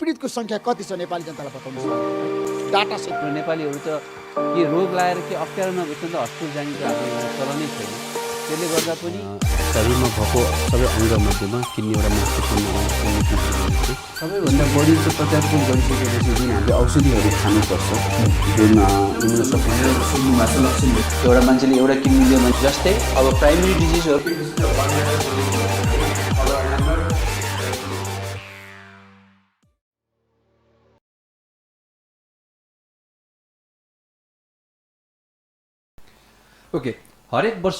पीडितको संख्या कति छ नेपाली जनतालाई बताउनुहोस् डाटा सहित। नेपालीहरू त के रोग लागेर के अप्ठ्यारो नभइकन त हस्पिटल जाने त हाम्रो चलनै छैन। त्यसले गर्दा पनि शरीरमा भएको सबै अङ्गमध्येमा किडनी एउटा महत्त्वपूर्ण अङ्ग हो। सबैभन्दा बढी चाहिँ प्रत्यारोपण गरिसकेपछि जुन हामीले औषधिहरू खानुपर्छ जुन इम्युनोसप्रेसन एउटा मान्छेले एउटा किडनी लियो भने जस्तै अब प्राइमेरी डिजिजहरू ओके हरेक वर्ष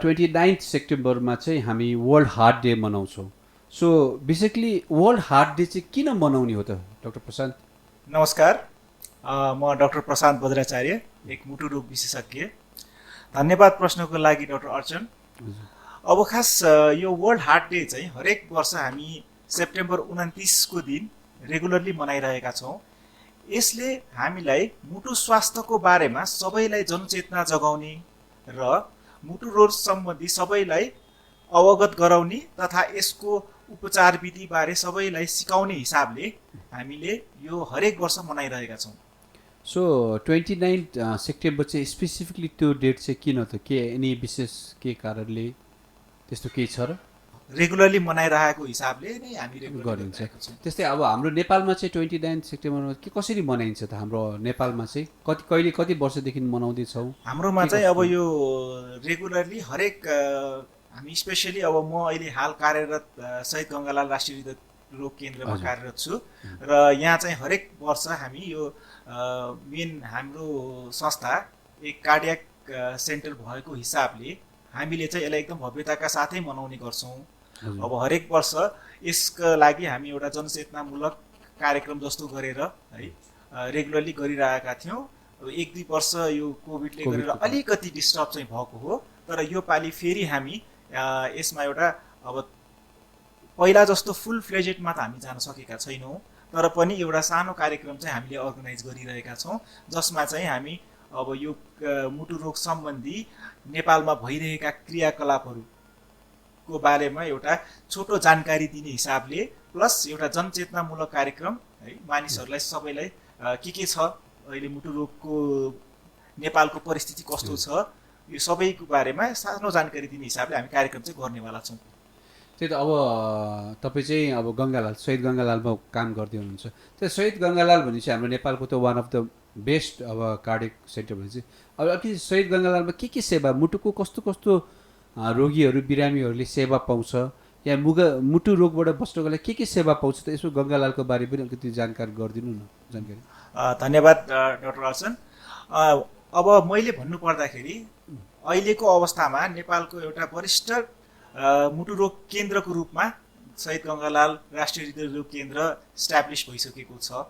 29 सेप्टेम्बरमा चाहिँ हामी वर्ल्ड हार्ट डे मनाउँछौँ। So basically world heart day चाहिँ किन मनाउने हो त डाक्टर प्रशान्त? नमस्कार, म डाक्टर प्रशान्त बज्राचार्य, एक मुटु रोग विशेषज्ञ। धन्यवाद प्रश्नको लागि डाक्टर अर्चन। अब खास यो वर्ल्ड हार्ट डे चाहिँ हरेक वर्ष हामी सेप्टेम्बर 29 को दिन रेगुलरली मनाइरहेका छौँ। यसले हामीलाई मुटु स्वास्थ्यको बारेमा सबैलाई जनचेतना जगाउने र मुटु रोग सम्बन्धी सबैलाई अवगत गराउने तथा यसको उपचार विधिबारे सबैलाई सिकाउने हिसाबले हामीले यो हरेक वर्ष मनाइरहेका छौँ। सो 29 सेप्टेम्बर चाहिँ स्पेसिफिकली त्यो डेट चाहिँ किन त? के एनी विशेष के कारणले त्यस्तो केही छ र? रेगुलरली मनाइरहेको हिसाबले नै हामी गरिन्छ। त्यस्तै अब हाम्रो नेपालमा चाहिँ 29 सेप्टेम्बरमा के कसरी मनाइन्छ त? हाम्रो नेपालमा चाहिँ कति वर्षदेखि मनाउँदैछौँ? हाम्रोमा चाहिँ अब यो रेगुलरली हरेक हामी स्पेसली अब म अहिले हाल कार्यरत शहीद गङ्गालाल राष्ट्रिय हृदय रोग केन्द्रमा कार्यरत छु र यहाँ चाहिँ हरेक वर्ष हामी यो मेन हाम्रो संस्था एक कार्डियक सेन्टर भएको हिसाबले हामीले चाहिँ यसलाई एकदम भव्यताका साथै मनाउने गर्छौँ। अब हरेक वर्ष यसका लागि हामी एउटा जनचेतनामूलक कार्यक्रम जस्तो गरेर है रेगुलरली गरिरहेका थियौँ। अब 1-2 वर्ष यो कोभिडले गरेर अलिकति डिस्टर्ब चाहिँ भएको हो, तर यो पालि फेरि हामी यसमा एउटा अब पहिला जस्तो फुल फ्लेजेडमा त हामी जान सकेका छैनौँ, तर पनि एउटा सानो कार्यक्रम चाहिँ हामीले अर्गनाइज गरिरहेका छौँ जसमा चाहिँ हामी अब यो मुटु रोग सम्बन्धी नेपालमा भइरहेका क्रियाकलापहरूको बारेमा एउटा छोटो जानकारी दिने हिसाबले प्लस एउटा जनचेतनामूलक कार्यक्रम है मानिसहरूलाई सबैलाई के छ अहिले मुटु रोगको नेपालको परिस्थिति कस्तो छ यो सबैको बारेमा सानो जानकारी दिने हिसाबले हामी कार्यक्रम चाहिँ गर्नेवाला छौँ। त्यही त अब तपाईँ चाहिँ अब गङ्गालाल शहीद गङ्गालालमा काम गर्दै हुनुहुन्छ। त्यो शहीद गङ्गालाल भनेपछि हाम्रो नेपालको त वान अफ द बेस्ट अब कार्डियक सेन्टर भनेपछि अब अलिकति शहीद गङ्गालालमा के सेवा मुटुको कस्तो रोगीहरू बिरामीहरूले सेवा पाउँछ या मुटु रोगबाट बस्नको लागि के सेवा पाउँछ त? यसो गङ्गालालको बारे पनि अलिकति जानकारी गरिदिनु न। जानकारी धन्यवाद डाक्टर अर्चन। अब मैले भन्नुपर्दाखेरि अहिलेको अवस्थामा नेपालको एउटा वरिष्ठ मुटु रोग केन्द्रको रूपमा शहीद गङ्गालाल राष्ट्रिय हृदय रोग केन्द्र इस्टाब्लिस भइसकेको छ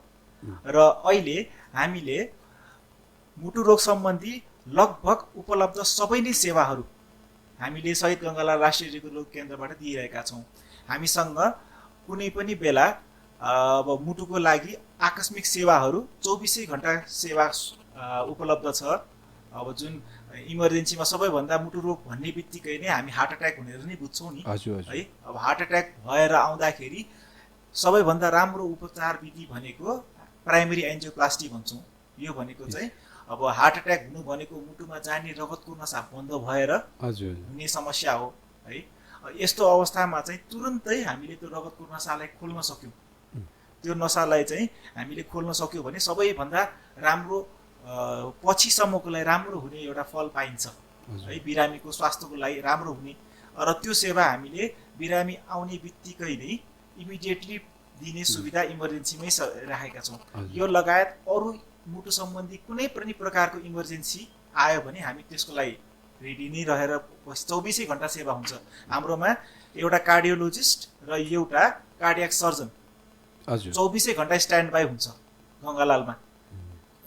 र अहिले हामीले मुटु रोग सम्बन्धी लगभग उपलब्ध सबै नै सेवाहरू हामीले शहीद गङ्गालाल राष्ट्रिय हृदय रोग केन्द्रबाट दिइरहेका छौँ। हामीसँग कुनै पनि बेला अब मुटुको लागि आकस्मिक सेवाहरू 24 घण्टा सेवा उपलब्ध छ। अब जुन इमर्जेन्सीमा सबैभन्दा मुटु रोग भन्ने बित्तिकै नै हामी हार्ट एट्याक भनेर नै बुझ्छौँ नि है। अब हार्ट एट्याक भएर आउँदाखेरि सबैभन्दा राम्रो उपचार विधि भनेको प्राइमेरी एन्जियोप्लास्टी भन्छौँ। यो भनेको चाहिँ अब हार्ट एट्याक हुनु भनेको मुटुमा जाने रगतको नसा बन्द भएर हुने समस्या हो है। यस्तो अवस्थामा चाहिँ तुरुन्तै हामीले त्यो रगतको नसालाई खोल्न सक्यौँ। त्यो नसालाई चाहिँ हामीले खोल्न सक्यौँ भने सबैभन्दा राम्रो पछिसम्मको लागि राम्रो हुने एउटा फल पाइन्छ है, बिरामीको स्वास्थ्यको लागि राम्रो हुने। र त्यो सेवा हामीले बिरामी आउने बित्तिकै नै इमिडिएटली दिने सुविधा इमर्जेन्सीमै राखेका छौँ। यो लगायत अरू मुटु सम्बन्धी कुनै पनि प्रकारको इमर्जेन्सी आयो भने हामी त्यसको लागि रेडी नै रहेर 24 घण्टा सेवा हुन्छ। हाम्रोमा एउटा कार्डियोलोजिस्ट र एउटा कार्डियक सर्जन 24 घण्टा स्ट्यान्ड बाई हुन्छ गङ्गालालमा।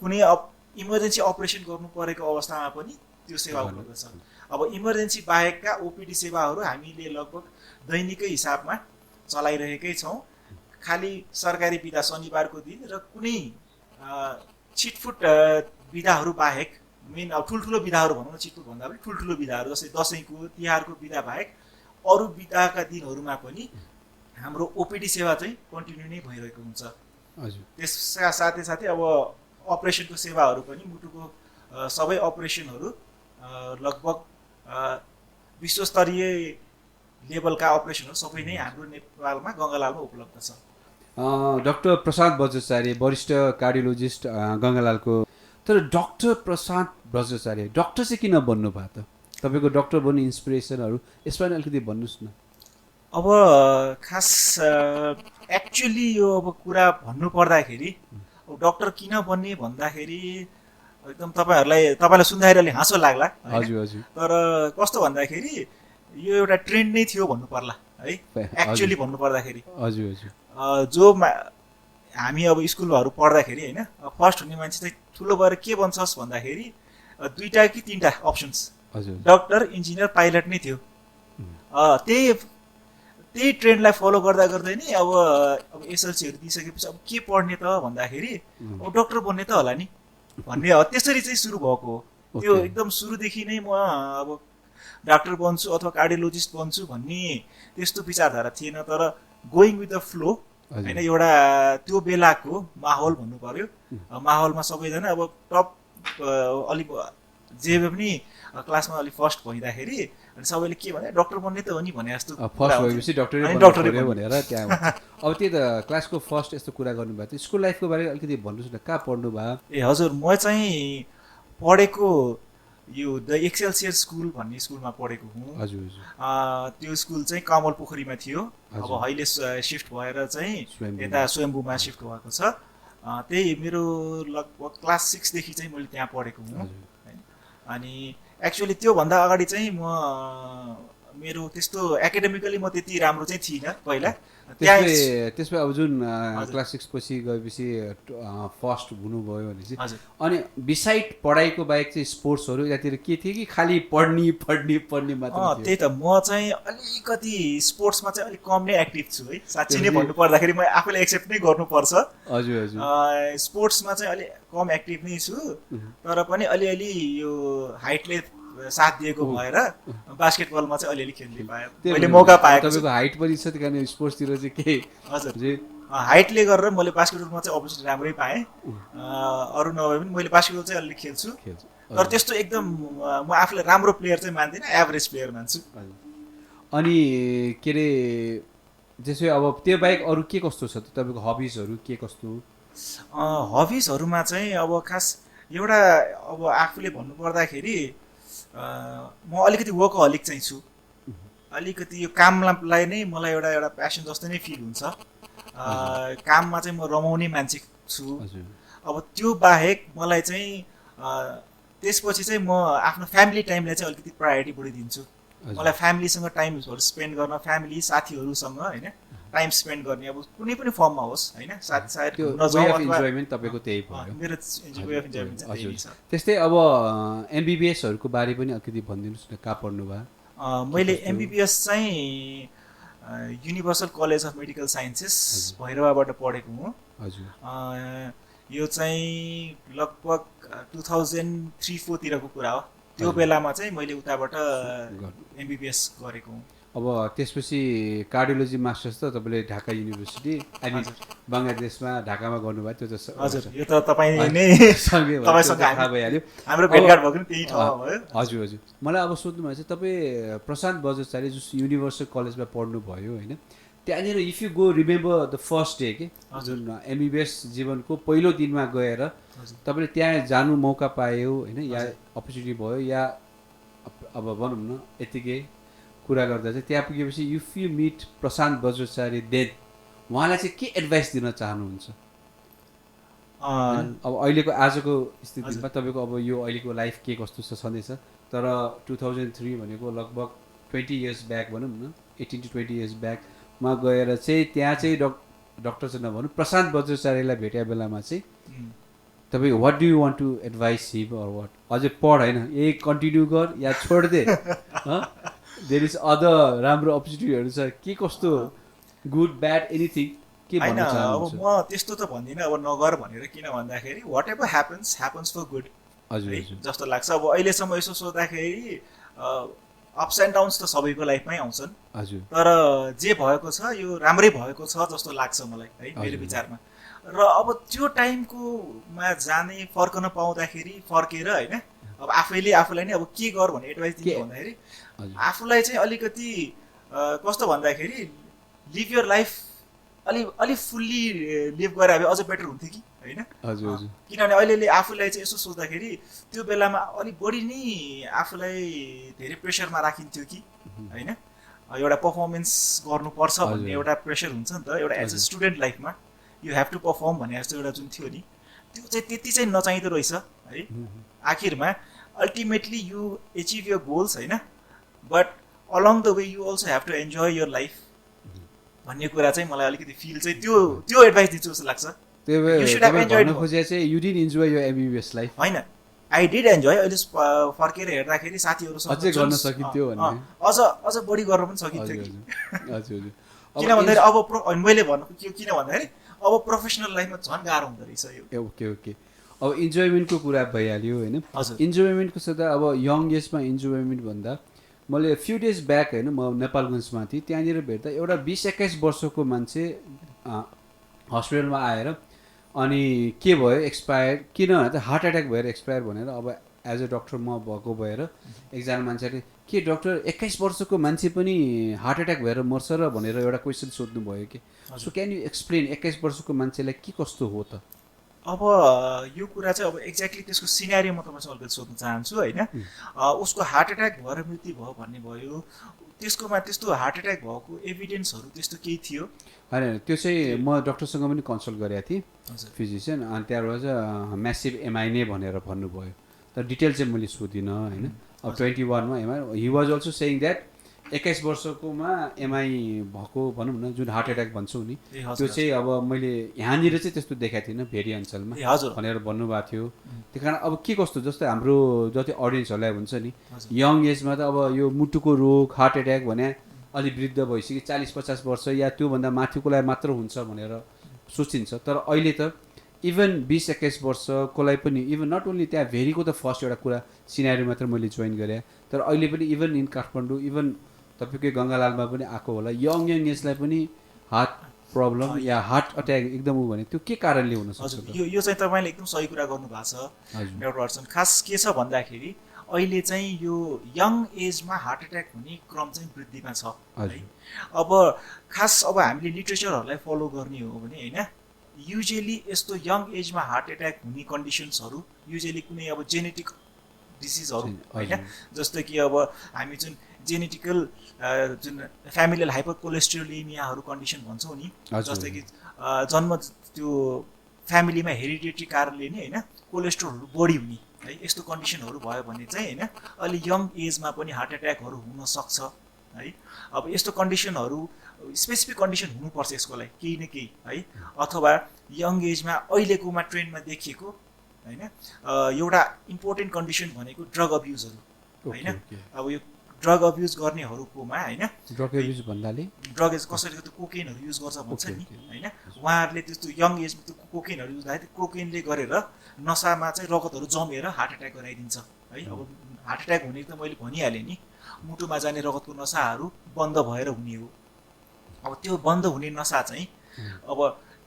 कुनै इमर्जेन्सी अपरेसन गर्नु परेको अवस्थामा पनि त्यो सेवा उपलब्ध छ। अब इमर्जेन्सी बाहेकका ओपिडी सेवाहरू हामीले लगभग दैनिकै हिसाबमा चलाइरहेकै छौँ। खालि सरकारी बिदा शनिबारको दिन र कुनै छिटफुट बिदाहरू बाहेक मेन अब ठुल्ठुलो बिदाहरू भनौँ न, छिटफुट भन्दा पनि ठुल्ठुलो बिदाहरू जस्तै दसैँको तिहारको बिदा बाहेक अरू बिदाका दिनहरूमा पनि हाम्रो ओपिडी सेवा चाहिँ कन्टिन्यू नै भइरहेको हुन्छ। हजुर त्यसका साथै साथै अब अपरेसनको सेवाहरू पनि मुटुको सबै अपरेसनहरू लगभग विश्वस्तरीय लेभलका अपरेसनहरू सबै नै हाम्रो नेपालमा गङ्गालालमा उपलब्ध छ। डाक्टर प्रशान्त बज्राचार्य वरिष्ठ कार्डियोलोजिस्ट गङ्गालालको। तर डाक्टर प्रशान्त बज्राचार्य डाक्टर चाहिँ किन बन्नु भयो त? तपाईँको डाक्टर बन्ने इन्सपिरेसनहरू यसमा अलिकति भन्नुहोस् न। अब खास एक्चुअली यो अब कुरा भन्नु पर्दाखेरि अब डाक्टर किन बन्ने भन्दाखेरि एकदम तपाईँलाई सुन्दाखेरि अलि हाँसो लाग्ला हैन? हजुर हजुर। तर कस्तो भन्दाखेरि यो एउटा ट्रेन्ड नै थियो भन्नु पर्ला है एक्चुअली भन्नु पर्दाखेरि। हजुर हजुर। हामी अब स्कुलहरू पढ्दाखेरि होइन फर्स्ट हुने मान्छे चाहिँ ठुलो भएर के बन्छस् भन्दाखेरि 2टा कि 3टा अप्सन्स हजुर डक्टर इन्जिनियर पाइलट नै थियो। त्यही ट्रेन्डलाई फलो गर्दा गर्दै नै अब एसएलसीहरू दिइसकेपछि अब के पढ्ने त भन्दाखेरि अब डक्टर बन्ने त होला नि भन्ने त्यसरी चाहिँ सुरु भएको हो। त्यो एकदम सुरुदेखि नै म अब डाक्टर बन्छु अथवा कार्डियोलोजिस्ट बन्छु भन्ने त्यस्तो विचारधारा थिएन। तर गोइङ विथ द फ्लो होइन एउटा त्यो बेलाको माहौल भन्नु पर्यो। माहौलमा सबैजना अब टप अलिक जे पनि क्लासमा अलिक फर्स्ट भइँदाखेरि अनि सबैले के भने डक्टर बन्ने त हो नि भने जस्तो फर्स्ट भएपछि डक्टरै भनेर त्यहाँ अब त्यही त क्लासको फर्स्ट यस्तो कुरा गर्नुभएको थियो। स्कुल लाइफको बारे अलिकति भन्नुहोस् न, कहाँ पढ्नु भयो? ए हजुर, म चाहिँ पढेको यो द एक्सेलसियर स्कुल भन्ने स्कुलमा पढेको हुँ। हजुर हजुर। त्यो स्कुल चाहिँ कमल पोखरीमा थियो। अब अहिले सिफ्ट भएर चाहिँ यता स्वयम्भूमा सिफ्ट भएको छ। त्यही मेरो लगभग क्लास 6 देखि चाहिँ मैले त्यहाँ पढेको हुँ। अनि एक्चुअली त्योभन्दा अगाडि चाहिँ मेरो त्यस्तो एकाडेमिकली म त्यति राम्रो चाहिँ थिइनँ पहिला। त्यसमा अब जुन क्लास 6 पछि गएपछि फर्स्ट हुनुभयो भनेपछि अनि बिसाइड पढाइको बाहेक चाहिँ स्पोर्ट्सहरू यतातिर के थियो कि खालि पढ्ने मात्र? त्यही त, म चाहिँ अलिकति स्पोर्ट्समा चाहिँ अलिक कम नै एक्टिभ छु है। साँच्चै नै भन्नु पर्दाखेरि म आफूले एक्सेप्ट नै गर्नुपर्छ। हजुर हजुर। स्पोर्ट्समा चाहिँ अलिक कम एक्टिभ नै छु। तर पनि अलिअलि यो हाइटले साथ दिएको भएर बास्केटबलमा चाहिँ अलिअलि खेल्ने पाएँ, मैले मौका पाएको। तपाईँको हाइट पनि छ, त्यही कारण स्पोर्ट्सतिर चाहिँ के? हजुर, हाइटले गरेर मैले बास्केटबलमा चाहिँ अपर्च्युनिटी राम्रै पाएँ। अरू नभए पनि मैले बास्केटबल चाहिँ अलिअलि खेल्छु। तर त्यस्तो एकदम म आफूलाई राम्रो प्लेयर चाहिँ मान्दिनँ, एभरेज प्लेयर मान्छु। अनि के अरे त्यसै अब त्यो बाहेक अरू के कस्तो छ त तपाईँको हबिजहरू के कस्तो? हबिजहरूमा चाहिँ अब खास एउटा अब आफूले भन्नु पर्दाखेरि म अलिकति वर्कहलिक चाहिँ छु। अलिकति यो कामलाई नै मलाई एउटा प्यासन जस्तो नै फिल हुन्छ। काममा चाहिँ म रमाउने मान्छे छु। अब त्यो बाहेक मलाई चाहिँ त्यसपछि चाहिँ म आफ्नो फ्यामिली टाइमलाई चाहिँ अलिकति प्रायोरिटी बढी दिन्छु। मलाई फ्यामिलीसँग टाइमहरू स्पेन्ड गर्न, फ्यामिली साथीहरूसँग होइन टाइम स्पेन्ड गर्ने, अब कुनै पनि फर्ममा होस् होइन, सायद इन्जोयमेन्ट तपाईँको त्यही भयो। मेरो वे अफ इन्जोयमेन्ट चाहिँ त्यही छ। त्यस्तै अब एमबिबिएसहरूको बारे पनि अलिकति भनिदिनुहोस् न, कहाँ पढ्नु भयो? मैले एमबिबिएस चाहिँ Universal College of Medical Sciences भैरवाबाट पढेको हुँ। हजुर। यो चाहिँ लगभग 2003-04 तिरको कुरा हो। त्यो बेलामा चाहिँ मैले उताबाट एमबिबिएस गरेको हुँ। अब त्यसपछि कार्डियोलोजी मास्टर्स त तपाईँले ढाका युनिभर्सिटी बङ्गलादेशमा ढाकामा गर्नुभयो। त्यो त हजुर, यो त तपाईँ नै तपाईँसँग थाहा भइहाल्यो, हाम्रो भेटघाट भएको नि त्यही ठाउँमा भयो। हजुर हजुर। मलाई अब सोध्नु भएको छ, तपाईँ प्रशान्त बज्राचार्य जुन युनिभर्सल कलेजमा पढ्नुभयो होइन, त्यहाँनिर if you go remember the first day के जुन एमबिबिएस जीवनको पहिलो दिनमा गएर तपाईँले त्यहाँ जानु मौका पायो होइन, या अपर्च्युनिटी भयो, या अब भनौँ न यतिकै कुरा गर्दा चाहिँ त्यहाँ पुगेपछि if you meet Prashant Bajracharya then उहाँलाई चाहिँ के एडभाइस दिन चाहनुहुन्छ? अब अहिलेको आजको स्थितिमा तपाईँको अब यो अहिलेको लाइफ के कस्तो छ छँदैछ, तर 2003 भनेको लगभग 20 इयर्स ब्याक भनौँ न, 18 to 20 इयर्स ब्याकमा गएर चाहिँ त्यहाँ चाहिँ डक्टर चाहिँ नभनौँ प्रशान्त बज्राचार्यलाई भेटेको बेलामा चाहिँ तपाईँ what do you want to advise him or what? अझै पढ होइन, यही कन्टिन्यू गर या छोडिदे, देयर इज अदर राम्रो अपर्च्युनिटीहरू छ, के कस्तो गुड ब्याड एनिथिङ के भन्न चाहनुहुन्छ? अब म त्यस्तो त भन्दिनँ अब नगर भनेर, किन भन्दाखेरि whatever happens for good जस्तो लाग्छ। अब अहिलेसम्म यसो सोच्दाखेरि अप्स एन्ड डाउन्स त सबैको लाइफमै आउँछन्। हजुर। तर जे भएको छ यो राम्रै भएको छ जस्तो लाग्छ मलाई है, मेरो विचारमा। र अब त्यो टाइमकोमा जाने फर्कन पाउँदाखेरि फर्केर होइन अब आफूलाई नै अब के गर भन्ने एडभाइस दिने भन्दाखेरि आफूलाई चाहिँ अलिकति कस्तो भन्दाखेरि लिभ यर लाइफ अलि फुल्ली लिभ गरे भए अझ बेटर हुन्थ्यो कि होइन किनभने अहिले आफूलाई चाहिँ यसो सोच्दाखेरि त्यो बेलामा अलिक बढी नै आफूलाई धेरै प्रेसरमा राखिन्थ्यो कि होइन एउटा पर्फर्मेन्स गर्नुपर्छ भन्ने एउटा प्रेसर हुन्छ नि त एउटा एज अ स्टुडेन्ट लाइफमा यु हेभ टु पर्फर्म भन्ने जस्तो एउटा जुन थियो नि त्यो चाहिँ त्यति चाहिँ नचाहिँदो रहेछ है आखिरमा ultimately you achieve your goals होइन but along the way you also have to enjoy your life भन्ने कुरा चाहिँ मलाई अलिकति फिल चाहिँ त्यो एडभाइस दिन्छु जस्तो लाग्छ होइन आई डिड एन्जोय अहिले फर्केर हेर्दाखेरि साथीहरूसँग अझ बढी गर्न पनि सकिन्थ्यो कि किन भन्दाखेरि अब मैले भन्नु किन भन्दाखेरि अब प्रोफेसनल लाइफमा झन् गाह्रो हुँदो रहेछ यो ओके अब इन्जोयमेन्टको कुरा भइहाल्यो होइन इन्जोयमेन्टको सदा अब यङ एजमा इन्जोयमेन्ट भन्दा मैले फ्यु डेज ब्याक होइन म नेपालगञ्जमा थिएँ त्यहाँनिर भेट्दा एउटा 20-21 वर्षको मान्छे हस्पिटलमा आएर अनि के भयो एक्सपायर किन हार्ट एट्याक भएर एक्सपायर भनेर अब एज अ डक्टर म भएको भएर एकजना मान्छेले के डक्टर 21 वर्षको मान्छे पनि हार्ट एट्याक भएर मर्छ र भनेर एउटा क्वेसन सोध्नु भयो कि सो क्यान यु एक्सप्लेन 21 वर्षको मान्छेलाई के कस्तो हो त अब यो कुरा चाहिँ अब एक्ज्याक्टली त्यसको सिनारियो म तपाईँसँग अलिकति सोध्न चाहन्छु होइन उसको हार्ट एट्याक भएर मृत्यु भयो भन्ने भयो त्यसकोमा त्यस्तो हार्ट एट्याक भएको एभिडेन्सहरू त्यस्तो केही थियो होइन त्यो चाहिँ म डक्टरसँग पनि कन्सल्ट गरेको थिएँ फिजिसियन अनि त्यहाँबाट चाहिँ म्यासिभ एमआई नै भनेर भन्नुभयो तर डिटेल चाहिँ मैले सोधिनँ होइन अब 21मा एमआई he was also saying that 21 वर्षकोमा एमआई भएको भनौँ न जुन हार्ट एट्याक भन्छौँ नि त्यो चाहिँ अब मैले यहाँनिर चाहिँ त्यस्तो देखाएको थिइनँ भेरी अञ्चलमा भनेर भन्नुभएको थियो त्यही कारण अब के कस्तो जस्तै हाम्रो जति अडियन्सहरूलाई हुन्छ नि यङ एजमा त अब यो मुटुको रोग हार्ट एट्याक भने अलि वृद्ध भइसक्यो 40-50 वर्ष या त्योभन्दा माथिकोलाई मात्र हुन्छ भनेर सोचिन्छ तर अहिले त इभन 20-21 वर्षकोलाई पनि इभन नट ओन्ली त्यहाँ भेरीको त फर्स्ट एउटा कुरा सिनारी मात्र मैले जोइन गरेँ तर अहिले पनि इभन इन काठमाडौँ इभन तपाईँकै गङ्गालालमा पनि आएको होला यङ एजलाई पनि हार्ट प्रब्लम या हार्ट अट्याक एकदम ऊ भने त्यो के कारणले हुनसक्छ यो चाहिँ तपाईँले एकदम सही कुरा गर्नुभएको छ डाक्टर अर्चन खास के छ भन्दाखेरि अहिले चाहिँ यो यङ एजमा हार्ट एट्याक हुने क्रम चाहिँ वृद्धिमा छ है अब खास अब हामीले लिट्रेचरहरूलाई फलो गर्ने हो भने होइन युजली यस्तो यङ एजमा हार्ट एट्याक हुने कन्डिसन्सहरू युजली कुनै अब जेनेटिक डिसिजहरू होइन जस्तो कि अब हामी जुन जेनेटिकल जुन फ्यामिलियल हाइपर कोलेस्ट्रोलेमियाहरू कन्डिसन भन्छौँ नि जस्तै कि जन्म त्यो फ्यामिलीमा हेरिडेटरी कारणले नै होइन कोलेस्ट्रोलहरू बढी हुने है यस्तो कन्डिसनहरू भयो भने चाहिँ होइन अलि यङ एजमा पनि हार्ट एट्याकहरू हुनसक्छ है अब यस्तो कन्डिसनहरू स्पेसिफिक कन्डिसन हुनुपर्छ यसको लागि केही न केही है अथवा यङ एजमा अहिलेकोमा ट्रेन्डमा देखिएको होइन एउटा इम्पोर्टेन्ट कन्डिसन भनेको ड्रग अब्युजहरू होइन अब यो ड्रग अब्युज गर्नेहरूकोमा होइन ड्रग अब्युज भन्नाले ड्रग कसैले त्यो कोकेनहरू युज गर्छ भन्छ नि होइन उहाँहरूले त्यस्तो यङ एजमा त्यो कोकेनहरू युज गर्दा कोकेनले गरेर नसामा चाहिँ रगतहरू जमेर हार्ट एट्याक गराइदिन्छ है अब हार्ट एट्याक हुने त मैले भनिहालेँ नि मुटुमा जाने रगतको नसाहरू बन्द भएर हुने हो अब त्यो बन्द हुने नसा चाहिँ अब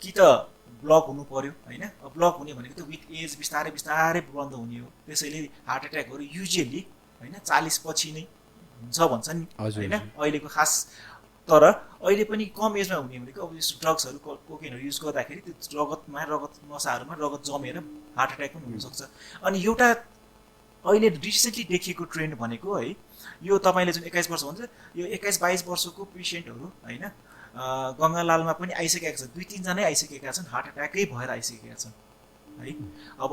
कि त ब्लक हुनु पर्यो होइन ब्लक हुने भनेको त विथ एज बिस्तारै बिस्तारै बन्द हुने हो त्यसैले हार्ट एट्याकहरू युजली होइन 40 पछि नै हुन्छ भन्छ नि होइन अहिलेको खास तर अहिले पनि कम एजमा हुने भनेको अब यस्तो ड्रग्सहरू कोकेनहरू युज गर्दाखेरि त्यो रगत नसाहरूमा रगत जमेर हार्ट एट्याक पनि हुनसक्छ अनि एउटा अहिले रिसेन्टली देखिएको ट्रेन्ड भनेको है यो तपाईँले जुन 21 वर्ष भन्छ यो 21-22 वर्षको पेसेन्टहरू होइन गङ्गालालमा पनि आइसकेका छन् 2-3 जनै आइसकेका छन् हार्ट एट्याकै भएर आइसकेका छन् है अब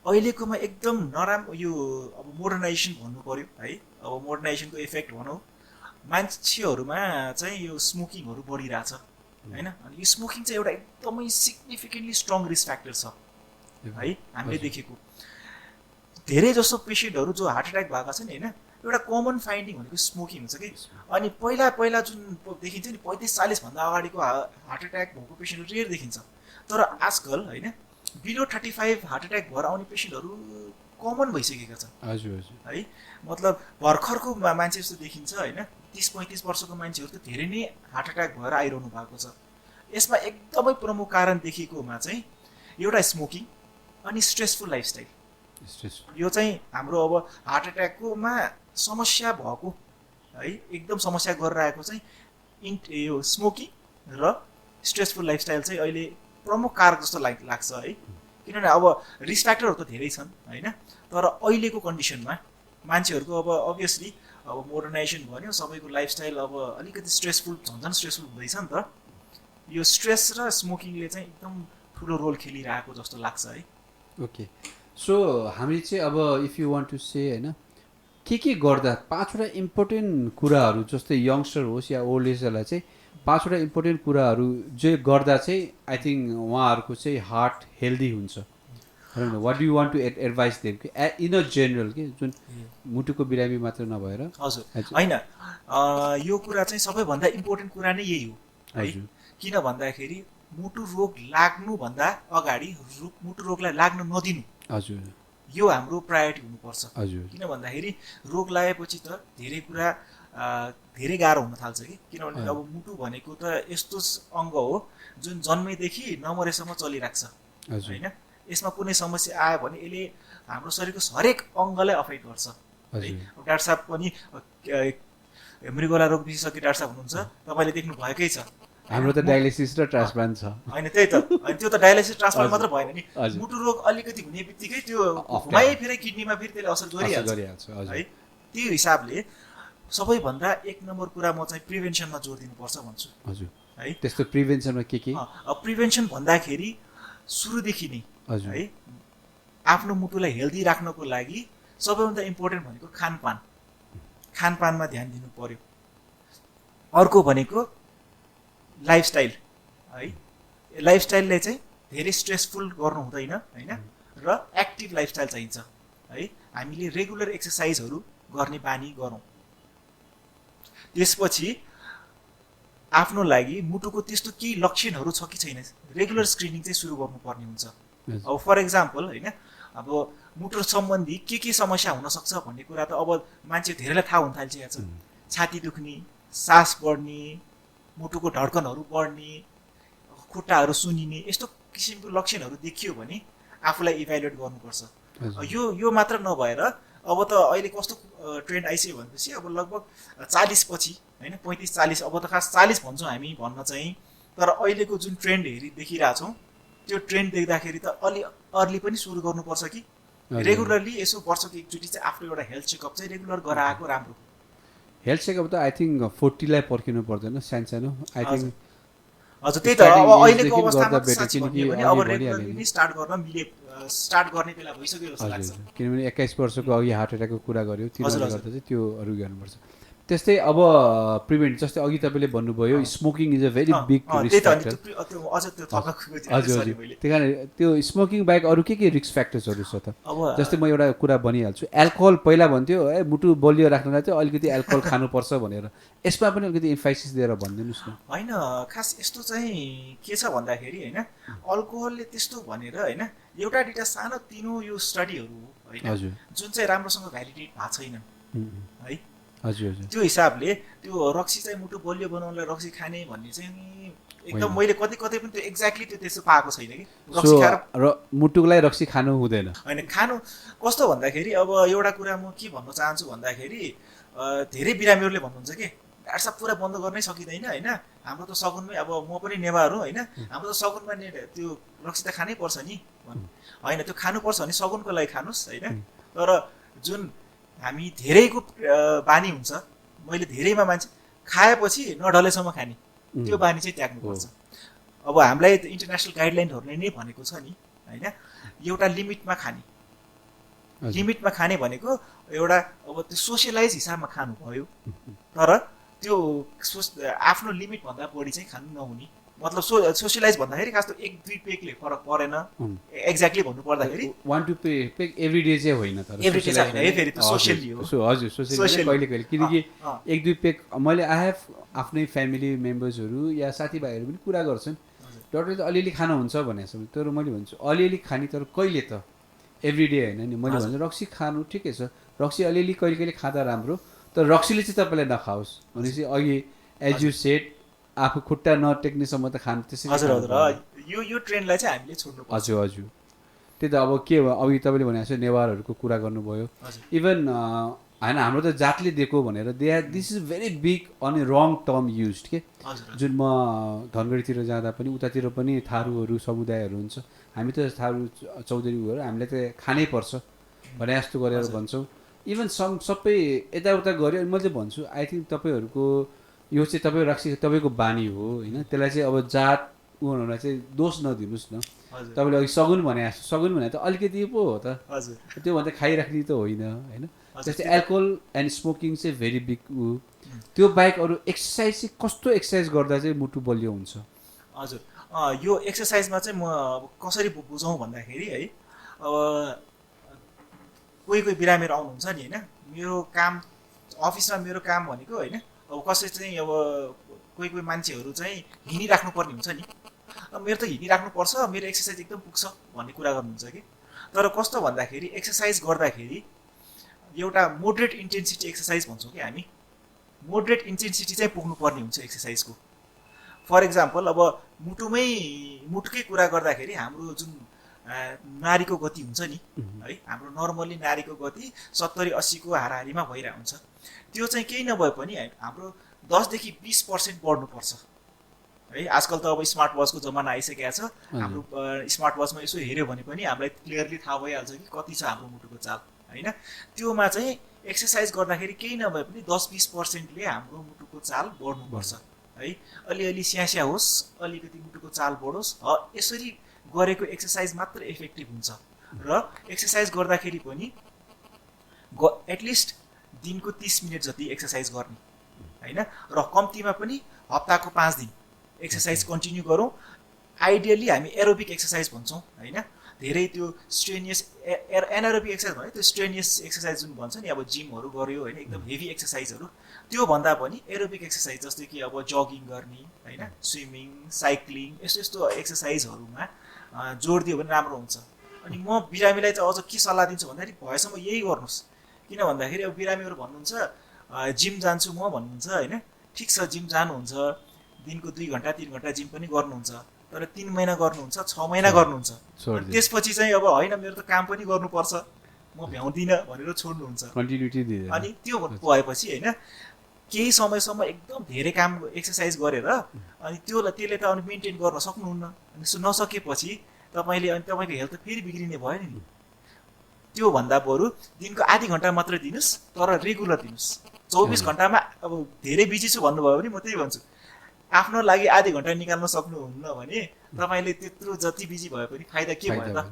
अहिलेकोमा एकदम नराम्रो यो अब मोडर्नाइजेसन भन्नु पर्यो है अब मोडर्नाइजेसनको इफेक्ट भनौँ मान्छेहरूमा चाहिँ यो स्मोकिङहरू बढिरहेछ होइन अनि यो स्मोकिङ चाहिँ एउटा एकदमै सिग्निफिकेन्टली स्ट्रङ रिस्क फ्याक्टर छ है हामीले देखेको धेरै जसो पेसेन्टहरू जो हार्ट एट्याक भएका छन् होइन एउटा कमन फाइन्डिङ भनेको स्मोकिङ हुन्छ कि अनि पहिला जुन देखिन्थ्यो नि 35-40 भन्दा अगाडिको हार्ट एट्याक भएको पेसेन्टहरू रेयर देखिन्छ तर आजकल होइन बिलो 35 हार्ट एट्याक भएर आउने पेसेन्टहरू कमन भइसकेका छन् हजुर हजुर है मतलब भर्खरको मान्छे जस्तो देखिन्छ होइन 30-35 वर्षको मान्छेहरू त धेरै नै हार्ट एट्याक भएर आइरहनु भएको छ यसमा एकदमै प्रमुख कारण देखिएकोमा चाहिँ एउटा स्मोकिङ अनि स्ट्रेसफुल लाइफस्टाइल। स्ट्रेस यो चाहिँ हाम्रो अब हार्ट एट्याककोमा समस्या भएको है, एकदम समस्या गरिरहेको चाहिँ यो स्मोकिङ र स्ट्रेसफुल लाइफस्टाइल चाहिँ अहिले प्रमुख कारक जस्तो लाग्छ है। किनभने अब रिस्क फ्याक्टरहरू त धेरै छन् होइन, तर अहिलेको कन्डिसनमा मान्छेहरूको अब अभियसली अब मोडर्नाइजेसन भन्यो, सबैको लाइफस्टाइल अब अलिकति स्ट्रेसफुल झन् स्ट्रेसफुल हुँदैछ नि त। यो स्ट्रेस र स्मोकिङले चाहिँ एकदम ठुलो रोल खेलिरहेको जस्तो लाग्छ है। ओके, सो हामी चाहिँ अब if you want to say होइन के गर्दा 5वटा इम्पोर्टेन्ट कुराहरू, जस्तै यङ्स्टर होस् या ओल्ड एजहरूलाई चाहिँ 5वटा इम्पोर्टेन्ट कुराहरू जो गर्दा चाहिँ आई थिङ्क उहाँहरूको चाहिँ हार्ट हेल्दी हुन्छ। What do you want to advise them कि इन अ जेनरल कि जुन मुटुको बिरामी मात्र नभएर। हजुर होइन, यो कुरा चाहिँ सबैभन्दा इम्पोर्टेन्ट कुरा नै यही हो है। किन भन्दाखेरि मुटु रोग लाग्नुभन्दा अगाडि मुटु रोगलाई लाग्न नदिनु, हजुर, यो हाम्रो प्रायोरिटी हुनुपर्छ। हजुर, किन भन्दाखेरि रोग लागेपछि त धेरै कुरा धेरै गाह्रो हुन थाल्छ कि, किनभने अब मुटु भनेको त यस्तो अङ्ग हो जुन जन्मेदेखि नमरेसम्म चलिरहेको छ होइन। यसमा कुनै समस्या आयो भने यसले हाम्रो शरीरको हरेक अङ्गलाई अफेक्ट गर्छ है। डाक्टर साहब पनि मृगौला रोग विशेषज्ञ डाक्टर साहब हुनुहुन्छ, तपाईँले देख्नु भएकै छ। हाम्रो त डायलिसिस र ट्रान्सप्लान्ट छ होइन, त्यही त, अनि त्यो त डायलिसिस ट्रान्सप्लान्ट मात्र भएन नि, मुटु रोग अलिकति हुने बित्तिकै त्यो घुमाइ फेरि किडनीमा फेरि त्यसले असर गरिहाल्छ है। त्यो हिसाबले सबैभन्दा 1 नम्बर कुरा म चाहिँ प्रिभेन्सनमा जोड दिनुपर्छ भन्छु। हजुर है, त्यस्तो प्रिभेन्सनमा के प्रिभेन्सन भन्दाखेरि सुरुदेखि नै है आफ्नो मुटुलाई हेल्दी राख्नको लागि सबैभन्दा इम्पोर्टेन्ट भनेको खानपानमा ध्यान दिनु पर्यो। अर्को भनेको लाइफस्टाइल है, लाइफस्टाइलले चाहिँ धेरै स्ट्रेसफुल गर्नु हुँदैन होइन, र एक्टिभ लाइफस्टाइल चाहिन्छ है। हामीले रेगुलर एक्सर्साइजहरू गर्ने बानी गरौँ। त्यसपछि आफ्नो लागि मुटुको त्यस्तो केही लक्षणहरू छ कि छैन, रेगुलर स्क्रिनिङ चाहिँ सुरु गर्नुपर्ने हुन्छ। अब फर इक्जाम्पल होइन, अब मुटु सम्बन्धी के समस्या हुनसक्छ भन्ने कुरा त अब मान्छे धेरैलाई थाहा हुन थालिसकेको छ। छाती दुख्ने, सास बढ्ने, मुटुको धड्कनहरू बढ्ने, खुट्टाहरू सुनिने, यस्तो किसिमको लक्षणहरू देखियो भने आफूलाई इभ्यालुएट गर्नुपर्छ। यो मात्र नभएर अब त अहिले कस्तो ट्रेन्ड आइसक्यो भनेपछि अब लगभग 40 पछि होइन, 35-40, अब त खास 40 भन्छौँ हामी भन्न चाहिँ, तर अहिलेको जुन ट्रेन्ड देखिरहेछौँ त्यो ट्रेन्ड देख्दाखेरि त अलि अर्ली पनि सुरु गर्नुपर्छ कि रेगुलरली यसो वर्षको एकचोटि चाहिँ आफ्नो एउटा हेल्थ चेकअप चाहिँ रेगुलर गराएको राम्रो। हेल्थ चेकअप त आई थिङ्क 40 लाई पर्खिनु पर्दैन, सानो आई थिङ्क। हजुर त्यही त, अब अहिलेको अवस्थामा साँच्चै भन्यो भने अब रेगुलरली स्टार्ट गर्ने बेला भइसक्यो जस्तो लाग्छ। किनभने 21 वर्षको अघि हार्ट एट्याकको कुरा गर्यो, तिनीहरूले गर्दा चाहिँ त्योहरू गर्नुपर्छ। त्यस्तै अब प्रिभेन्ट, जस्तै अघि तपाईँले भन्नुभयो smoking is a very big risk factor. हजुर, त्यही कारण त्यो स्मोकिङ बाहेक अरू के रिस्क फ्याक्टर्सहरू छ त? जस्तै म एउटा कुरा भनिहाल्छु, एल्कोहल पहिला भन्थ्यो मुटु बलियो राख्नलाई चाहिँ अलिकति एल्कोहल खानुपर्छ भनेर, यसमा पनि अलिकति इम्फाइसिस दिएर भनिदिनुहोस् न। होइन, खास यस्तो चाहिँ के छ भन्दाखेरि होइन, अल्कोहलले त्यस्तो भनेर होइन, एउटा दुईवटा सानो तिनो यो स्टडीहरू होइन जुन चाहिँ राम्रोसँग भ्यालिडेट भएको छैन है। हजुर, त्यो हिसाबले त्यो रक्सी चाहिँ मुटु बलियो बनाउनलाई रक्सी खाने भन्ने चाहिँ एकदम मैले कतै पनि त्यो एक्ज्याक्टली त्यो त्यस्तो पाएको छैन कि रक्सी खाएर मुटुलाई रक्सी खानु हुँदैन। होइन, खानु कस्तो भन्दाखेरि अब एउटा कुरा म के भन्न चाहन्छु भन्दाखेरि धेरै बिरामीहरूले भन्नुहुन्छ कि डाक्टर साहब पुरा बन्द गर्नै सकिँदैन होइन, हाम्रो त सगुनमै, अब म पनि नेवार हो होइन, हाम्रो त सगुनमा त्यो रक्सी त खानै पर्छ नि होइन। त्यो खानुपर्छ भने सगुनको लागि खानुहोस् होइन, तर जुन हामी धेरैको बानी हुन्छ, मैले धेरैमा मान्छे खाएपछि नढलेसम्म खाने त्यो बानी चाहिँ त्याग्नुपर्छ। अब हामीलाई इन्टरनेसनल गाइडलाइनहरूले नै भनेको छ नि होइन, एउटा लिमिटमा खाने। लिमिटमा खाने भनेको एउटा अब त्यो सोसियलाइज हिसाबमा खानु भयो, तर त्यो आफ्नो लिमिटभन्दा बढी चाहिँ खानु नहुने। मतलब सोसियलाइज भन्दाखेरि खास 1-2 पेकले फरक परेन, एक्ज्याक्टली भन्नु पर्दाखेरि 1-2 पेक एभ्री डे चाहिँ होइन, तर एभ्री डे चाहिँ होइन है, फेरि त्यो सोसियली हो। हजुर, सोसियली कहिले किनकि 1-2 पेक मैले आई हेभ आफ्नै फ्यामिली मेम्बर्सहरू या साथीभाइहरू पनि कुरा गर्छन्, डक्टरले त अलिअलि खानुहुन्छ भनेको छ, तर मैले भन्छु अलिअलि खाने, तर कहिले त एभ्री डे होइन नि। मैले भन्छु रक्सी खानु ठिकै छ, रक्सी अलिअलि कहिले खाँदा राम्रो, तर रक्सीले चाहिँ तपाईँलाई नखाओस् भनेपछि अघि एज यु सेड आफू खुट्टा नटेक्नेसम्म त खानु त्यसै हजुर हजुर यो ट्रेन्डलाई चाहिँ हामीले छोड्नु पर्छ। हजुर हजुर त्यही त अब के भयो अघि तपाईँले भने जस्तो नेवारहरूको कुरा गर्नुभयो हजुर इभन होइन हाम्रो त जातले दिएको भनेर दिस इज भेरी बिग अनि रङ टर्म युज के हजुर जुन म धनगढीतिर जाँदा पनि उतातिर पनि थारूहरू समुदायहरू हुन्छ हामी त थारू चौधरी भएर हामीले त खानै पर्छ भने जस्तो गरेर भन्छौँ इभन सबै यताउता गऱ्यो अनि मैले भन्छु आई थिङ्क तपाईँहरूको यो चाहिँ तपाईँ राख्सी तपाईँको बानी हो होइन त्यसलाई चाहिँ अब जात उनीहरूलाई चाहिँ दोष नदिनुहोस् न हजुर तपाईँले अघि सगुन भने सगुन भने त अलिकति पो हो त हजुर त्योभन्दा खाइराख्ने त होइन होइन हजुर, जस्तै एल्कोहल एन्ड स्मोकिङ चाहिँ भेरी बिग त्यो बाहेक अरू एक्सर्साइज चाहिँ कस्तो एक्सर्साइज गर्दा चाहिँ मुटु बलियो हुन्छ हजुर यो एक्सर्साइजमा चाहिँ म अब कसरी बुझौँ भन्दाखेरि है अब कोही कोही बिरामीहरू आउनुहुन्छ नि होइन मेरो काम अफिसमा मेरो काम भनेको होइन अब कसै चाहिँ अब कोही कोही मान्छेहरू चाहिँ हिँडिराख्नुपर्ने हुन्छ नि मेरो त हिँडिराख्नुपर्छ मेरो एक्सर्साइज एकदम पुग्छ भन्ने कुरा गर्नुहुन्छ कि तर कस्तो भन्दाखेरि एक्सर्साइज गर्दाखेरि एउटा मोडरेट इन्टेन्सिटी एक्सर्साइज भन्छौँ कि हामी मोडरेट इन्टेन्सिटी चाहिँ पुग्नुपर्ने हुन्छ एक्सर्साइजको फर इक्जाम्पल अब मुटुकै कुरा गर्दाखेरि हाम्रो जुन नारीको गति हुन्छ नि है हाम्रो नर्मली नारीको गति 70-80को हाराहारीमा भइरहेको हुन्छ त्यो चाहिँ केही नभए पनि हाम्रो 10देखि 20% बढ्नुपर्छ है आजकल त अब स्मार्ट वाचको जमाना आइसकेको छ हाम्रो स्मार्ट वाचमा यसो हेऱ्यो भने पनि हामीलाई क्लियरली थाहा भइहाल्छ कि कति छ हाम्रो मुटुको चाल होइन त्योमा चाहिँ एक्सर्साइज गर्दाखेरि केही नभए पनि 10-20%ले हाम्रो मुटुको चाल बढ्नुपर्छ है अलिअलि स्यास्या होस् अलिकति मुटुको चाल बढोस् यसरी गरेको एक्सर्साइज मात्र इफेक्टिभ हुन्छ र एक्सर्साइज गर्दाखेरि पनि एटलिस्ट दिनको 30 मिनट जति एक्सर्साइज गर्ने होइन र कम्तीमा पनि हप्ताको 5 दिन एक्सर्साइज कन्टिन्यू गरौँ आइडियली हामी एरोबिक एक्सर्साइज भन्छौँ होइन धेरै त्यो स्ट्रेनियस एनारोबिक एक्सर्साइज भने त्यो स्ट्रेनियस एक्सर्साइज जुन भन्छ नि अब जिमहरू गऱ्यो होइन एकदम हेभी एक्सर्साइजहरू त्यो भन्दा पनि एरोबिक एक्सर्साइज जस्तै कि अब जगिङ गर्ने होइन स्विमिङ साइक्लिङ यस्तो यस्तो एक्सर्साइजहरूमा जोड दियो भने राम्रो हुन्छ अनि म बिरामीलाई चाहिँ अझ के सल्लाह दिन्छु भन्दाखेरि भएसम्म यही गर्नुहोस् किन भन्दाखेरि अब बिरामीहरू भन्नुहुन्छ जिम जान्छु म भन्नुहुन्छ होइन ठिक छ जिम जानुहुन्छ दिनको 2 घन्टा 3 घन्टा जिम पनि गर्नुहुन्छ तर 3 महिना गर्नुहुन्छ 6 महिना गर्नुहुन्छ त्यसपछि चाहिँ अब होइन मेरो त काम पनि गर्नुपर्छ म भ्याउँदिनँ भनेर छोड्नुहुन्छ कन्टिन्युटी दिँदैन अनि त्यो भएपछि होइन केही समयसम्म एकदम धेरै काम एक्सर्साइज गरेर अनि त्यसले त अनि मेन्टेन गर्न सक्नुहुन्न अनि नसकेपछि तपाईँले अनि तपाईँको हेल्थ त फेरि बिग्रिने भयो नि त्योभन्दा बरु दिनको आधी घन्टा मात्रै दिनुहोस् तर रेगुलर दिनुहोस् 24 घन्टामा अब धेरै बिजी छु भन्नुभयो भने म त्यही भन्छु आफ्नो लागि आधी घन्टा निकाल्न सक्नुहुन्न भने तपाईँले त्यत्रो जति बिजी भए पनि फाइदा के भयो त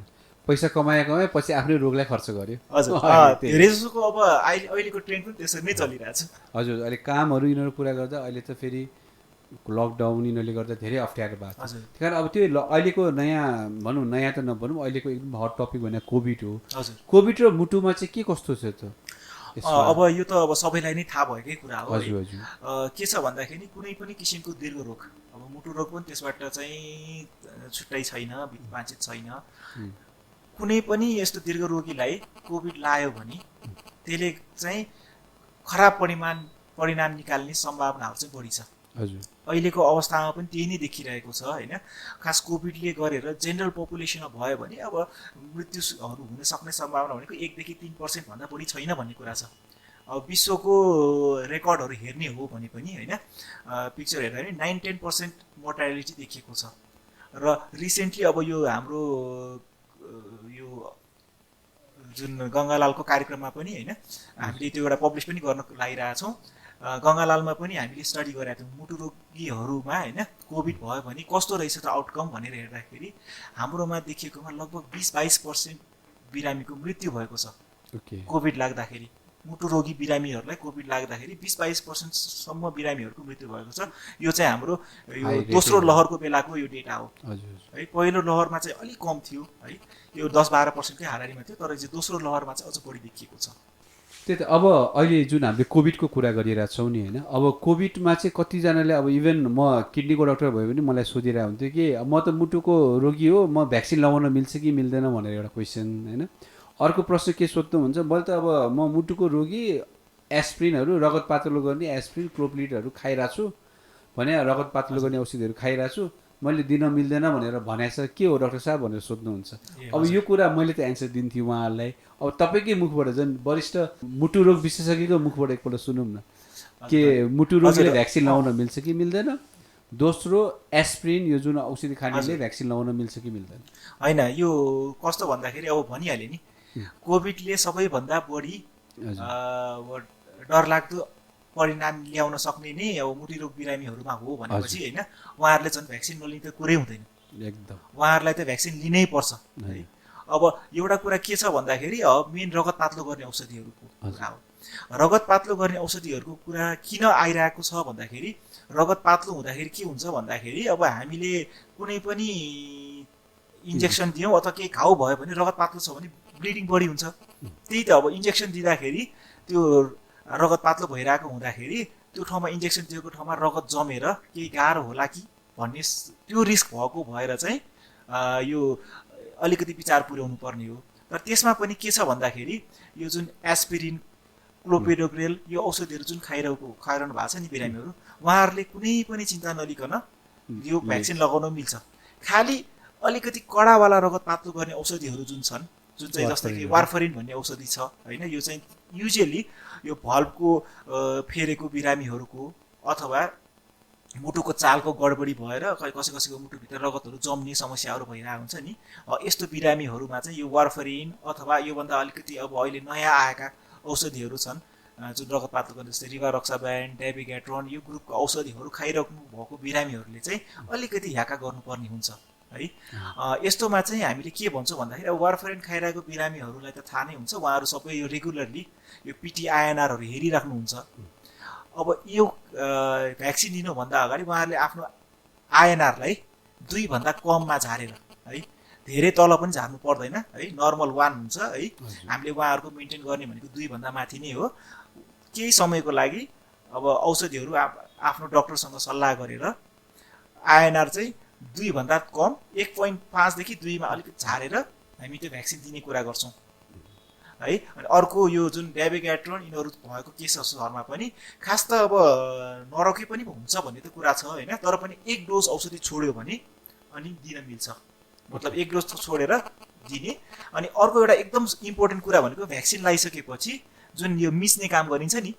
पैसा कमाए पछि आफ्नै रोगलाई खर्च गर्यो हजुर धेरै जसोको अब अहिलेको ट्रेन्ड पनि त्यसरी नै चलिरहेछ हजुर अहिले कामहरू यिनीहरू पुरा गर्दा अहिले त फेरि लकडाउन यिनीहरूले गर्दा धेरै अप्ठ्यारो भएको छ त्यही कारण अब त्यो अहिलेको नयाँ भनौँ नयाँ त नभनौँ अहिलेको एकदम हट टपिक भने कोभिड हो कोभिड र मुटुमा चाहिँ के कस्तो छ त अब यो त अब सबैलाई नै थाहा भएकै कुरा हो हजुर हजुर के छ भन्दाखेरि कुनै पनि किसिमको दीर्घ रोग अब मुटु रोग पनि त्यसबाट चाहिँ छुट्टै छैन बाँचित छैन कुनै पनि यस्तो दीर्घ रोगीलाई कोभिड लाग्यो भने त्यसले चाहिँ खराब परिणाम निकाल्ने सम्भावनाहरू चाहिँ बढी छ हजुर अहिलेको अवस्थामा पनि त्यही नै देखिरहेको छ होइन खास कोभिडले गरेर जेनरल पपुलेसनमा भयो भने अब मृत्युहरू हुन सक्ने सम्भावना भनेको 1देखि 3% भन्दा बढी छैन भन्ने कुरा छ अब विश्वको रेकर्डहरू हेर्ने हो भने पनि होइन पिक्चर हेर्दा पनि 9-10% मोर्टालिटी देखिएको छ र रिसेन्टली अब यो हाम्रो यो जुन गङ्गालालको कार्यक्रममा पनि होइन हामीले त्यो एउटा पब्लिस पनि गर्न लागिरहेछौँ गङ्गालालमा पनि हामीले स्टडी गरेका थियौँ मुटु रोगीहरूमा होइन कोभिड भयो भने कस्तो रहेछ त आउटकम भनेर हेर्दाखेरि हाम्रोमा देखिएकोमा लगभग 20-22% बिरामीको मृत्यु भएको छ कोभिड लाग्दाखेरि मुटु रोगी बिरामीहरूलाई कोभिड लाग्दाखेरि 20-22% बिरामीहरूको मृत्यु भएको छ यो चाहिँ हाम्रो यो दोस्रो लहरको बेलाको यो डेटा हो है पहिलो लहरमा चाहिँ अलिक कम थियो है यो 10-12%कै हाराहारीमा थियो तर चाहिँ दोस्रो लहरमा चाहिँ अझ बढी देखिएको छ त्यही त अब अहिले जुन हामीले कोभिडको कुरा गरिरहेछौँ नि होइन अब कोभिडमा चाहिँ कतिजनाले अब इभन म किडनीको डक्टर भयो भने मलाई सोधिरहेको हुन्थ्यो कि म त मुटुको रोगी हो म भ्याक्सिन लगाउन मिल्छ कि मिल्दैन भनेर एउटा क्वेसन होइन अर्को प्रश्न के सोध्नुहुन्छ मैले त अब म मुटुको रोगी एस्प्रिनहरू रगत पातलो गर्ने एस्प्रिन क्लोप्लिटहरू खाइरहेको छु भने रगत पातलो गर्ने औषधिहरू खाइरहेको छु, मैले दिन मिल्दैन भनेर भनेछ, के हो डाक्टर साहब भनेर सोध्नुहुन्छ। अब यो कुरा मैले त एन्सर दिन्थेँ उहाँहरूलाई। अब तपाईँकै मुखबाट झन् वरिष्ठ मुटु रोग विशेषज्ञको मुखबाट एकपल्ट सुनौँ न, के मुटु रोगीले भ्याक्सिन लगाउन मिल्छ कि मिल्दैन? दोस्रो, एस्प्रिन यो जुन औषधि खानेले भ्याक्सिन लगाउन मिल्छ कि मिल्दैन? होइन, यो कस्तो भन्दाखेरि अब भनिहालेँ नि, कोभिडले सबैभन्दा बढी डरलाग्दो परिणाम ल्याउन सक्ने नै अब मुटुरोग बिरामीहरूमा हो भनेपछि होइन, उहाँहरूले झन् भ्याक्सिन नलिने त कुरै हुँदैन। एकदम उहाँहरूलाई त भ्याक्सिन लिनै पर्छ है। अब एउटा कुरा के छ भन्दाखेरि मेन रगत पातलो गर्ने औषधिहरूको कुरा हो। रगत पातलो गर्ने औषधिहरूको कुरा किन आइरहेको छ भन्दाखेरि, रगत पातलो हुँदाखेरि के हुन्छ भन्दाखेरि अब हामीले कुनै पनि इन्जेक्सन दियौँ अथवा केही घाउ भयो भने रगत पातलो छ भने ब्लिडिङ बढी हुन्छ। त्यही त अब इन्जेक्सन दिँदाखेरि त्यो रगत पातलो भइरहेको हुँदाखेरि त्यो ठाउँमा इन्जेक्सन दिएको ठाउँमा रगत जमेर केही गाह्रो होला कि भन्ने त्यो रिस्क भएको भएर चाहिँ यो अलिकति विचार पुर्याउनु पर्ने हो। तर त्यसमा पनि के छ भन्दाखेरि यो जुन एस्पिरिन, क्लोपेडोग्रेल यो औषधिहरू जुन खाइरहनु भएको छ नि बिरामीहरू, उहाँहरूले कुनै पनि चिन्ता नलिकन यो भ्याक्सिन लगाउन मिल्छ। खालि अलिकति कडावाला रगत पातलो गर्ने औषधिहरू जुन छन्, जुन चाहिँ जस्तै कि वार्फरिन भन्ने औषधि छ होइन, यो चाहिँ युजुअली यो भल्भको फेरेको बिरामीहरूको अथवा मुटुको चालको गडबडी भएर कसैको मुटुभित्र रगतहरू जम्ने समस्याहरू भइरहेको हुन्छ नि, यस्तो बिरामीहरूमा चाहिँ यो वार्फरिन अथवा योभन्दा अलिकति अब अहिले नयाँ आएका औषधिहरू छन् जुन रगत पातलो गर्ने, जस्तै रिभारोक्साबेन, डेबिगेट्रोन, यो ग्रुपको औषधिहरू खाइराख्नु भएको बिरामीहरूले चाहिँ अलिकति ह्याका गर्नुपर्ने हुन्छ है। यस्तोमा चाहिँ हामीले के भन्छौँ भन्दाखेरि अब वार्फरिन खाइरहेको बिरामीहरूलाई त थाहा नै हुन्छ, उहाँहरू सबै यो रेगुलरली यो पिटिआइएनआरहरू हेरिराख्नुहुन्छ। अब यो भ्याक्सिन लिनुभन्दा अगाडि उहाँहरूले आफ्नो आइएनआरलाई 2 भन्दा कममा झारेर है, धेरै तल पनि झार्नु पर्दैन है, नर्मल 1 हुन्छ है। हामीले उहाँहरूको मेन्टेन गर्ने भनेको 2 भन्दा माथि नै हो। केही समयको लागि अब औषधिहरू आफ्नो डक्टरसँग सल्लाह गरेर आइएनआर चाहिँ 2 भन्दा कम 1.5 देखि 2 मा अलिकति झारेर हामी त्यो भ्याक्सिन दिने कुरा गर्छौँ है। अनि अर्को यो जुन डेबिगेट्रोन यिनीहरू भएको केसहरूमा पनि खास त अब नरके पनि हुन्छ भन्ने त कुरा छ होइन, तर पनि 1 डोज औषधि छोड्यो भने अनि दिन मिल्छ, मतलब 1 डोज छोडेर दिने। अनि अर्को एउटा एकदम इम्पोर्टेन्ट कुरा भनेको भ्याक्सिन लगाइसकेपछि जुन यो मिच्ने काम गरिन्छ नि,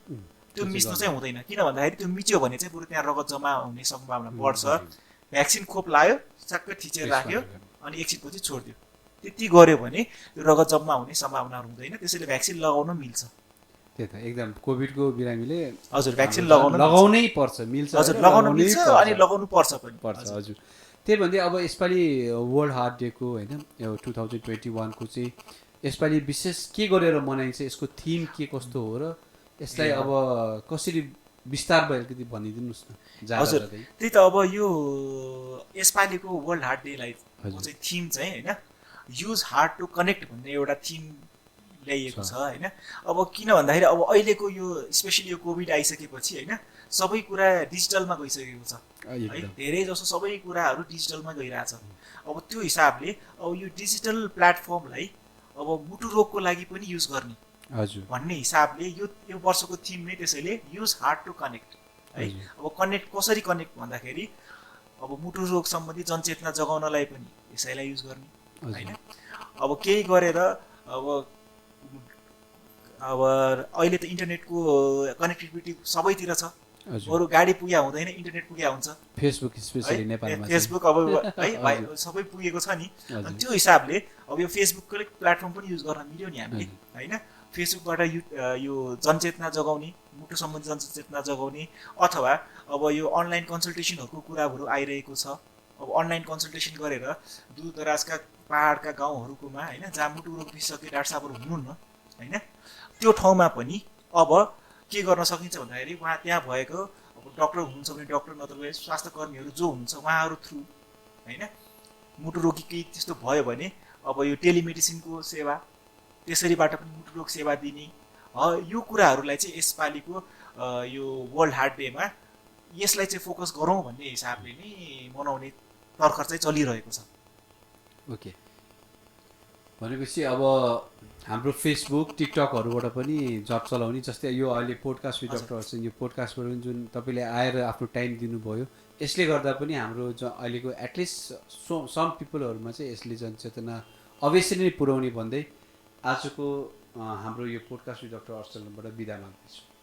त्यो मिच्नु चाहिँ हुँदैन। किन भन्दाखेरि त्यो मिच्यो भने चाहिँ बरु त्यहाँ रगत जम्मा हुने सम्भावना बढ्छ। भ्याक्सिन खोप लायो, चक्क थिचेर राख्यो अनि एकछिनपछि छोडिदियो, त्यति गर्यो भने त्यो रगत जम्मा हुने सम्भावना हुँदैन। त्यसैले भ्याक्सिन लगाउन मिल्छ। त्यही त एकदम कोभिडको बिरामीले हजुर भ्याक्सिन लगाउनै पर्छ, मिल्छ, हजुर लगाउन मिल्छ अनि लगाउनु पर्छ पनि पर्छ हजुर। त्यही भन्दै अब यसपालि वर्ल्ड हार्ट डेको होइन यो 2021 को चाहिँ यसपालि विशेष के गरेर मनाइन्छ, यसको थिम के कस्तो हो र यसलाई अब कसरी विस्तार भयो अलिकति भनिदिनुहोस् न। हजुर त्यही त अब यो यसपालिको वर्ल्ड हार्ट डेलाई चाहिँ थिम चाहिँ होइन युज हार्ट टु कनेक्ट भन्ने एउटा थिम ल्याइएको छ होइन। अब किन भन्दाखेरि अब अहिलेको यो स्पेसली यो कोभिड आइसकेपछि होइन सबै कुरा डिजिटलमा गइसकेको छ है, धेरै जसो सबै कुराहरू डिजिटलमा गइरहेछ। अब त्यो हिसाबले अब यो डिजिटल प्लेटफर्मलाई अब मुटु रोगको लागि पनि युज गर्ने भन्ने हिसाबले यो वर्षको थिम नै त्यसैले युज हार्ट टु कनेक्ट है। अब कनेक्ट कसरी कनेक्ट भन्दाखेरि अब मुटु रोग सम्बन्धी जनचेतना जगाउनलाई पनि यसैलाई युज गर्ने होइन। अब केही गरेर अब अहिले त इन्टरनेटको कनेक्टिभिटी सबैतिर छ, बरु गाडी पुग्या हुँदैन इन्टरनेट पुग्या हुन्छ, फेसबुक स्पेसली नेपालमा फेसबुक अब है सबै पुगेको छ नि। अनि त्यो हिसाबले अब यो फेसबुकको प्लेटफर्म पनि युज गर्न मिल्यो नि हामीले होइन। फेसबुकबाट यो जनचेतना जगाउने, मुटु सम्बन्धी जनचेतना जगाउने, अथवा अब यो अनलाइन कन्सल्टेसनहरूको कुराहरू आइरहेको छ। अब अनलाइन कन्सल्टेसन गरेर दूरदराजका पहाडका गाउँहरूकोमा होइन जहाँ मुटु रोग विशेषज्ञ डाक्टर साहबहरू हुनुहुन्न होइन, त्यो ठाउँमा पनि अब के गर्न सकिन्छ भन्दाखेरि उहाँ त्यहाँ भएको अब डक्टर हुनुहुन्छ भने डक्टर नत्र स्वास्थ्य कर्मीहरू जो हुनुहुन्छ उहाँहरू थ्रु होइन मुटु रोगी केही त्यस्तो भयो भने अब यो टेलिमेडिसिनको सेवा, त्यसरीबाट पनि मुटु रोग सेवा दिने, यो कुराहरूलाई चाहिँ यसपालिको यो वर्ल्ड हार्ट डेमा यसलाई चाहिँ फोकस गरौँ भन्ने हिसाबले नै मनाउने तर्खर चाहिँ चलिरहेको छ। ओके भनेपछि अब हाम्रो फेसबुक टिकटकहरूबाट पनि जब चलाउने, जस्तै यो अहिले पोडकास्ट विथ डक्टर अर्चन, यो पोडकास्टबाट पनि जुन तपाईँले आएर आफ्नो टाइम दिनुभयो, यसले गर्दा पनि हाम्रो अहिलेको एटलिस्ट सम पिपलहरूमा चाहिँ यसले जनचेतना अवश्य नै पुर्याउने भन्दै आजको हाम्रो यो पोडकास्ट विथ डक्टर अर्चनबाट बिदा माग्दैछु।